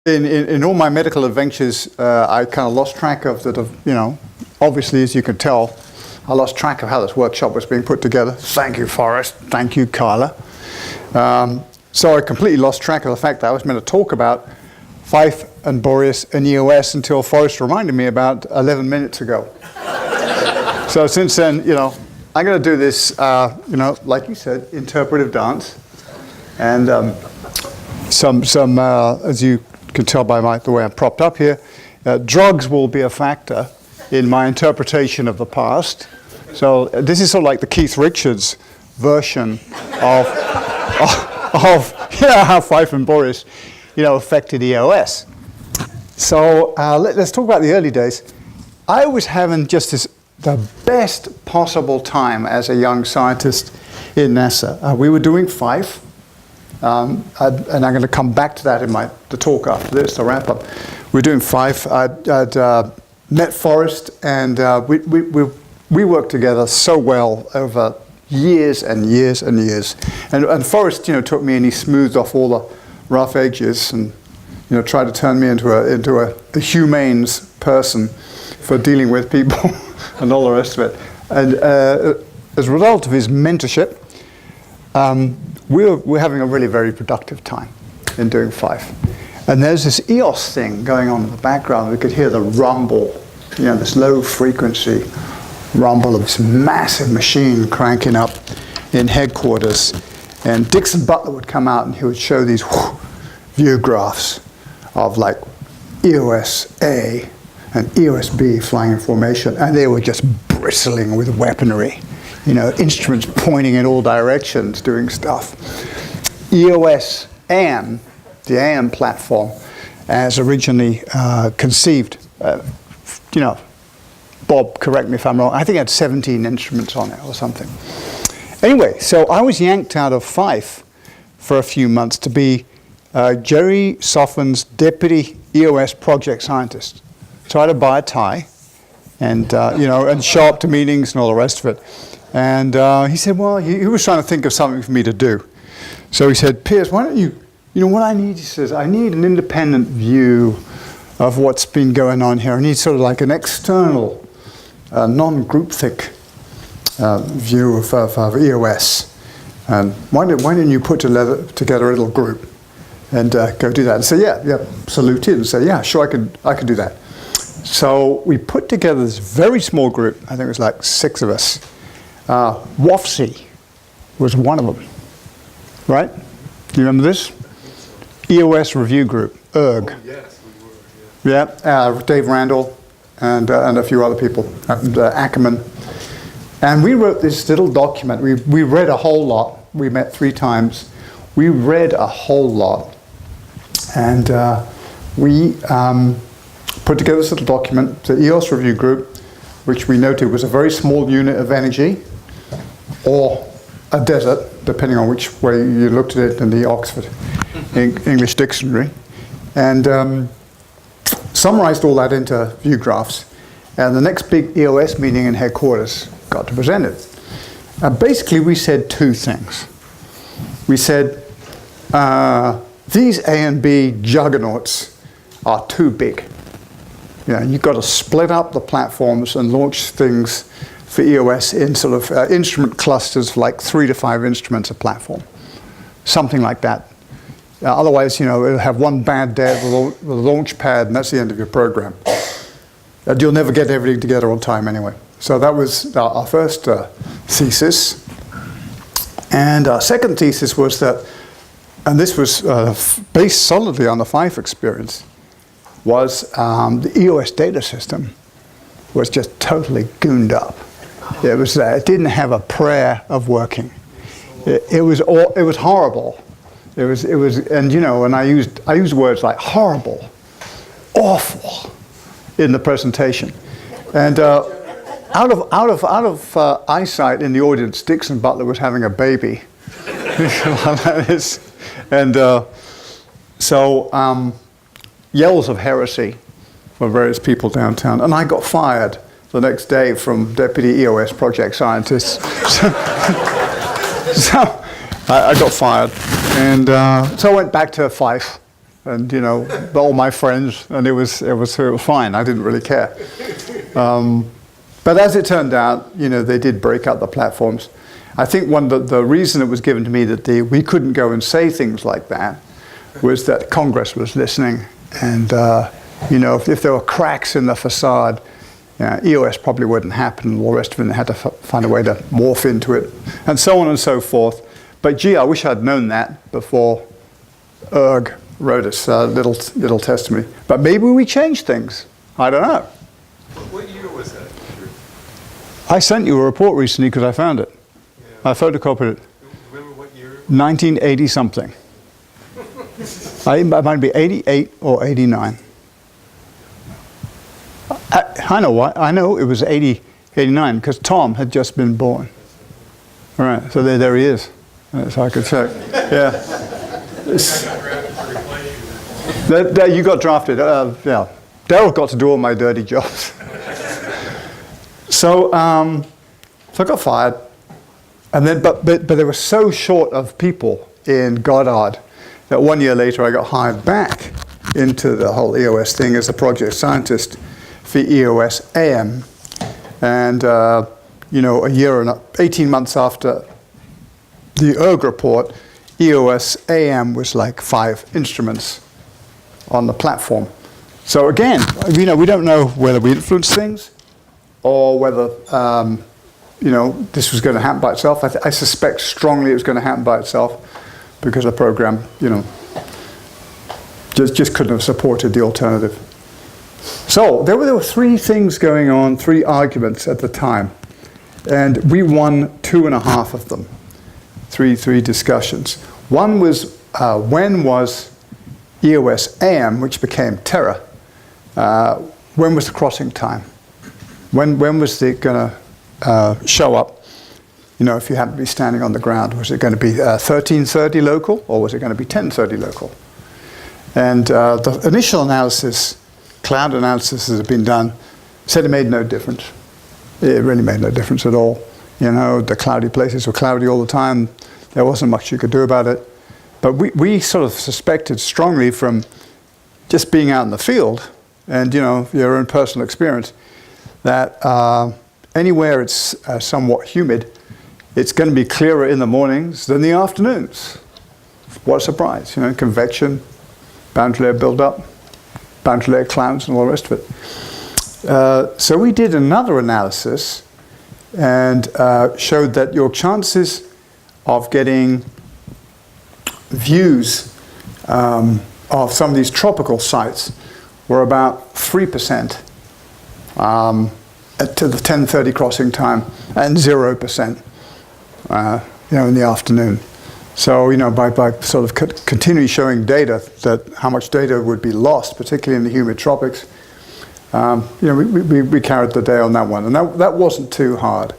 In all my medical adventures, I kind of lost track of the, obviously, as you can tell, I lost track of how this workshop was being put together. Thank you, Forrest. Thank you, Carla. So I completely lost track of the fact that I was meant to talk about Fife and Boreas and EOS until Forrest reminded me about 11 minutes ago. So since then, I'm going to do this, like you said, interpretive dance. And as you can tell by the way I'm propped up here, drugs will be a factor in my interpretation of the past. So this is sort of like the Keith Richards version of how Fife and Boreas, affected EOS. So let's talk about the early days. I was having just the best possible time as a young scientist in NASA. We were doing Fife. And I'm going to come back to that in the talk after this, the wrap up. We're doing Fife. I'd met Forrest, and we worked together so well over years and years and years. And Forrest, took me and he smoothed off all the rough edges and tried to turn me into a humane person for dealing with people and all the rest of it. And as a result of his mentorship, we're having a really very productive time in doing Fife. And there's this EOS thing going on in the background. We could hear the rumble, this low frequency rumble of this massive machine cranking up in headquarters. And Dixon Butler would come out and he would show these view graphs of like EOS A and EOS B flying in formation. And they were just bristling with weaponry. Instruments pointing in all directions, doing stuff. EOS AM, the AM platform, as originally conceived, Bob, correct me if I'm wrong, I think it had 17 instruments on it or something. Anyway, so I was yanked out of Fife for a few months to be Jerry Soflin's deputy EOS project scientist. So I had to buy a tie and, and show up to meetings and all the rest of it. And he said, well, he was trying to think of something for me to do. So he said, Piers, why don't you, what I need, he says, I need an independent view of what's been going on here. I need sort of like an external, non-groupthink view of EOS. And why didn't you put together a little group and go do that? And say, yeah, saluted and say, yeah, sure, I could do that. So we put together this very small group. I think it was like 6 of us. WAFC was one of them, right? Do you remember this? EOS Review Group, ERG. Oh, yes, we were. Yeah, Dave Randall and a few other people, and Ackerman. And we wrote this little document. We read a whole lot. We met 3 times. We read a whole lot. And we put together this little document, the EOS Review Group, which we noted was a very small unit of energy, or a desert, depending on which way you looked at it in the Oxford English Dictionary, and summarized all that into view graphs. And the next big EOS meeting in headquarters got to present it. Basically, we said 2 things. We said, these A and B juggernauts are too big. You've got to split up the platforms and launch things for EOS in sort of instrument clusters, like 3 to 5 instruments a platform, something like that. Otherwise, it'll have one bad day with a launch pad, and that's the end of your program. And you'll never get everything together on time anyway. So that was our first thesis. And our second thesis was that, and this was based solidly on the Fife experience, was the EOS data system was just totally gooned up. It didn't have a prayer of working. It was horrible. And I used words like horrible, awful in the presentation. And out of eyesight in the audience, Dixon Butler was having a baby. And so yells of heresy from various people downtown. And I got fired the next day from deputy EOS project scientist. So I got fired. And so I went back to Fife and all my friends, and it was fine. I didn't really care. But as it turned out, they did break up the platforms. I think the reason it was given to me that we couldn't go and say things like that was that Congress was listening, and if there were cracks in the facade, EOS probably wouldn't happen, and all the rest of it. They had to find a way to morph into it, and so on and so forth. But gee, I wish I'd known that before Erg wrote us a little testimony. But maybe we changed things. I don't know. What year was that? I sent you a report recently because I found it. Yeah. I photocopied it. Remember what year? 1980 something. It might be 88 or 89. I know why. I know it was 89 because Tom had just been born. All right, so there he is. So I could check. Yeah. You got drafted. Yeah. Daryl got to do all my dirty jobs. So I got fired, and then but they were so short of people in Goddard that 1 year later I got hired back into the whole EOS thing as a project scientist for EOS AM, and a year and 18 months after the ERG report, EOS AM was like 5 instruments on the platform. So again, we don't know whether we influenced things or whether this was going to happen by itself. I suspect strongly it was going to happen by itself because the program, just couldn't have supported the alternative. So there were 3 things going on, 3 arguments at the time, and we won 2.5 of them. 3 discussions. One was when was EOS AM, which became Terra, when was the crossing time? When was it going to show up? If you happened to be standing on the ground, was it going to be 13:30 local, or was it going to be 10:30 local? And the initial analysis, cloud analysis that had been done, said it made no difference. It really made no difference at all. The cloudy places were cloudy all the time. There wasn't much you could do about it. But we sort of suspected strongly from just being out in the field and, your own personal experience, that anywhere it's somewhat humid, it's going to be clearer in the mornings than the afternoons. What a surprise, convection, boundary layer buildup, boundary layer clouds, and all the rest of it. So we did another analysis and showed that your chances of getting views of some of these tropical sites were about 3% to the 10:30 crossing time, and 0% in the afternoon. So by sort of continually showing data, that how much data would be lost, particularly in the humid tropics, we carried the day on that one, and that wasn't too hard.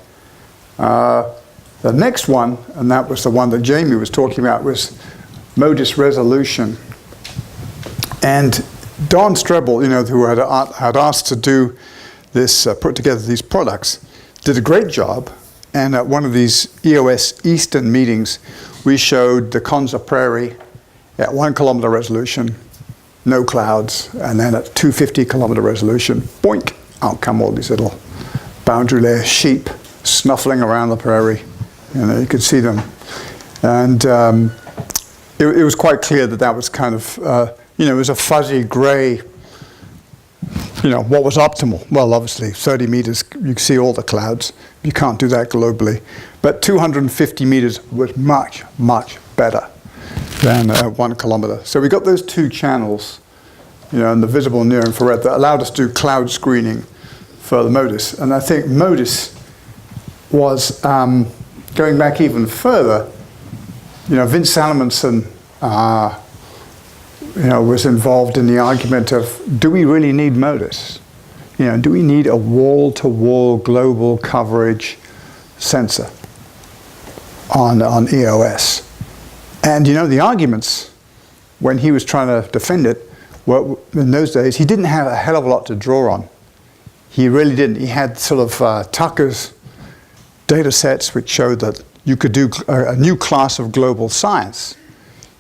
The next one, and that was the one that Jamie was talking about, was MODIS resolution. And Don Strebel, who had asked to do this, put together these products, did a great job. And at one of these EOS Eastern meetings, we showed the Konza Prairie at 1 kilometer resolution, no clouds, and then at 250 kilometer resolution, boink, out come all these little boundary layer sheep snuffling around the prairie. You could see them. And it was quite clear that was kind of, it was a fuzzy gray, what was optimal? Well, obviously, 30 meters, you can see all the clouds. You can't do that globally. But 250 meters was much, much better than 1 kilometer. So we got those 2 channels, in the visible and near infrared, that allowed us to do cloud screening for the MODIS. And I think MODIS was, going back even further, Vince Salmonson, was involved in the argument of, do we really need MODIS? Do we need a wall-to-wall global coverage sensor on EOS? And the arguments, when he was trying to defend it, were, in those days, he didn't have a hell of a lot to draw on. He really didn't. He had sort of Tucker's data sets which showed that you could do a new class of global science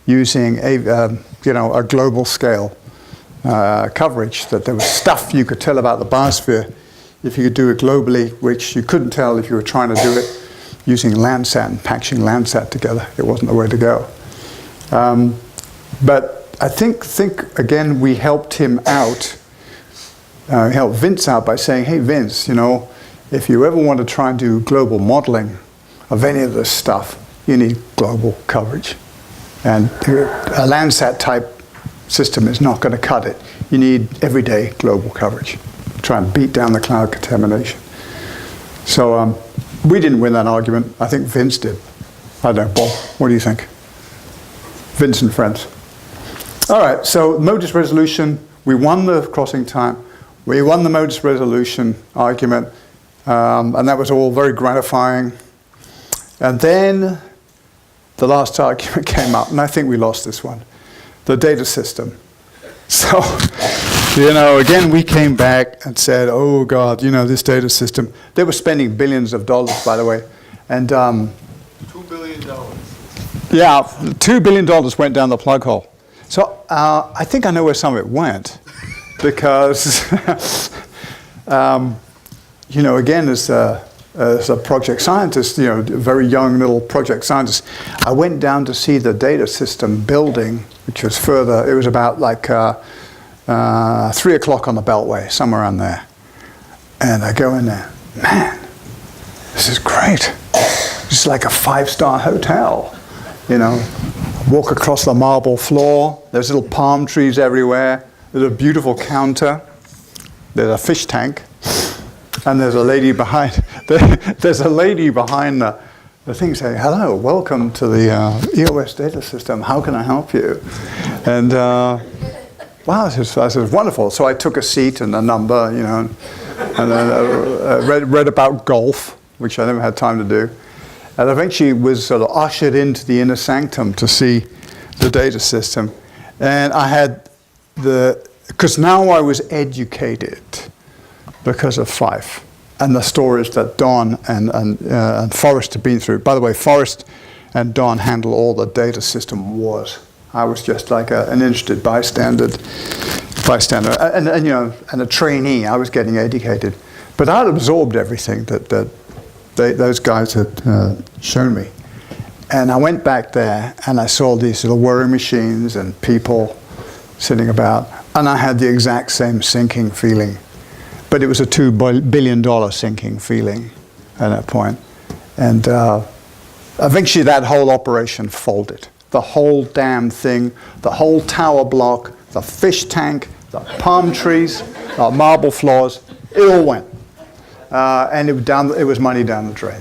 using a global scale coverage, that there was stuff you could tell about the biosphere if you could do it globally, which you couldn't tell if you were trying to do it using Landsat and patching Landsat together. It wasn't the way to go. But I think again, we helped him out, helped Vince out by saying, hey Vince, if you ever want to try and do global modeling of any of this stuff, you need global coverage. And a Landsat type system is not going to cut it. You need everyday global coverage. Try and beat down the cloud contamination. So we didn't win that argument. I think Vince did. I don't know, Bob, what do you think? Vince and friends. All right, so MODIS resolution, we won the crossing time. We won the MODIS resolution argument, and that was all very gratifying. And then the last argument came up, and I think we lost this one, the data system. So, again, we came back and said, oh God, this data system. They were spending billions of dollars, by the way. And $2 billion. yeah, $2 billion went down the plug hole. So I think I know where some of it went, because, again, as a project scientist, a very young little project scientist, I went down to see the data system building, which was further. It was about like 3 o'clock on the Beltway, somewhere around there. And I go in there, man, this is great. It's like a 5-star hotel, Walk across the marble floor. There's little palm trees everywhere. There's a beautiful counter. There's a fish tank. And there's a lady behind. There's a lady behind the thing saying, "Hello, welcome to the EOS data system. How can I help you?" And wow, this is wonderful. So I took a seat and a number, and then read about golf, which I never had time to do, and eventually was sort of ushered into the inner sanctum to see the data system, and I had because now I was educated because of Fife and the stories that Don and Forrest had been through. By the way, Forrest and Don handle all the data system wars. I was just like an interested bystander, and a trainee. I was getting educated, but I'd absorbed everything that those guys had shown me. And I went back there and I saw these little worry machines and people sitting about, and I had the exact same sinking feeling. But it was a $2 billion sinking feeling at that point. And eventually that whole operation folded. The whole damn thing, the whole tower block, the fish tank, the palm trees, the marble floors, it all went. And it was money down the drain.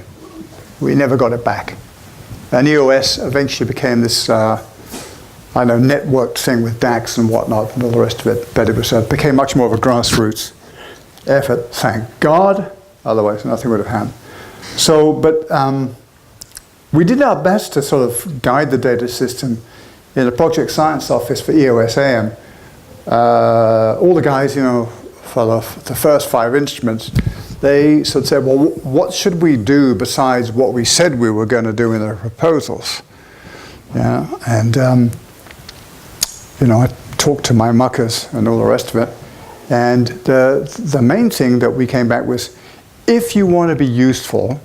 We never got it back. And EOS eventually became this, networked thing with DAX and whatnot and all the rest of it. But it became much more of a grassroots effort, thank God. Otherwise, nothing would have happened. So, but we did our best to sort of guide the data system in the project science office for EOS AM. All the guys, for the first 5 instruments, they sort of said, well, what should we do besides what we said we were going to do in the proposals? Yeah, and I talked to my muckers and all the rest of it. And the main thing that we came back was, if you want to be useful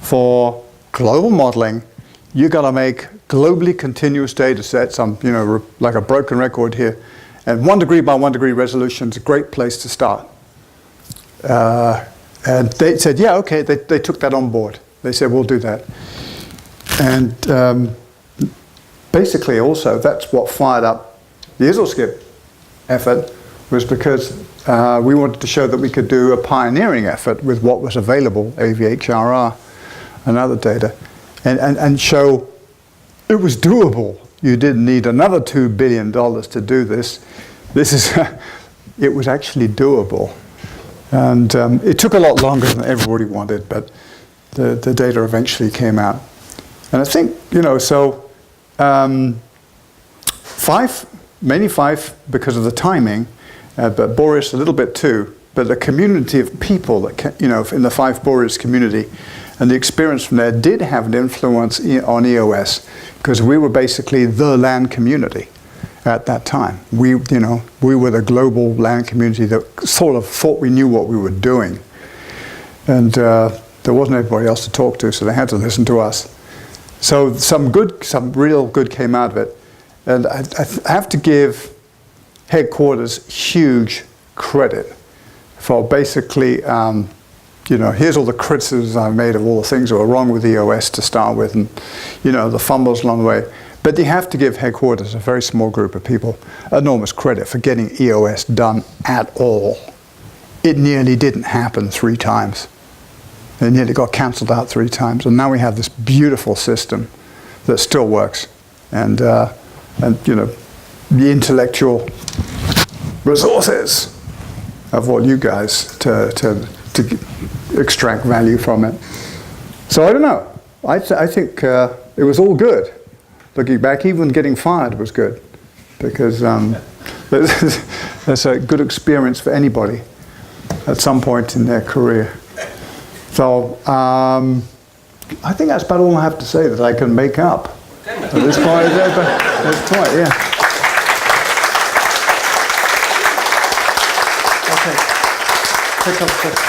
for global modeling, you got to make globally continuous data sets. I'm, like a broken record here. And 1 degree by 1 degree resolution is a great place to start. And they said, yeah, okay. They took that on board. They said, we'll do that. And basically also, that's what fired up the ISLSCIP effort, was because we wanted to show that we could do a pioneering effort with what was available, AVHRR and other data, and show it was doable. You didn't need another $2 billion to do this. It was actually doable. And it took a lot longer than everybody wanted, but the data eventually came out. And I think, mainly Fife because of the timing, but Boreas a little bit too, but the community of people that, in the Fife Boreas community, and the experience from there did have an influence on EOS, because we were basically the land community. at that time. We were the global land community that sort of thought we knew what we were doing. And there wasn't anybody else to talk to, so they had to listen to us. So some real good came out of it. And I have to give headquarters huge credit for basically, here's all the criticisms I made of all the things that were wrong with EOS to start with, and, the fumbles along the way. But you have to give headquarters, a very small group of people, enormous credit for getting EOS done at all. It nearly didn't happen 3 times. It nearly got cancelled out 3 times. And now we have this beautiful system that still works. And the intellectual resources of all you guys to extract value from it. So I don't know. I think it was all good. Looking back, even getting fired was good, because that's a good experience for anybody at some point in their career. So I think that's about all I have to say that I can make up at this point. Yeah. Okay. Pick up the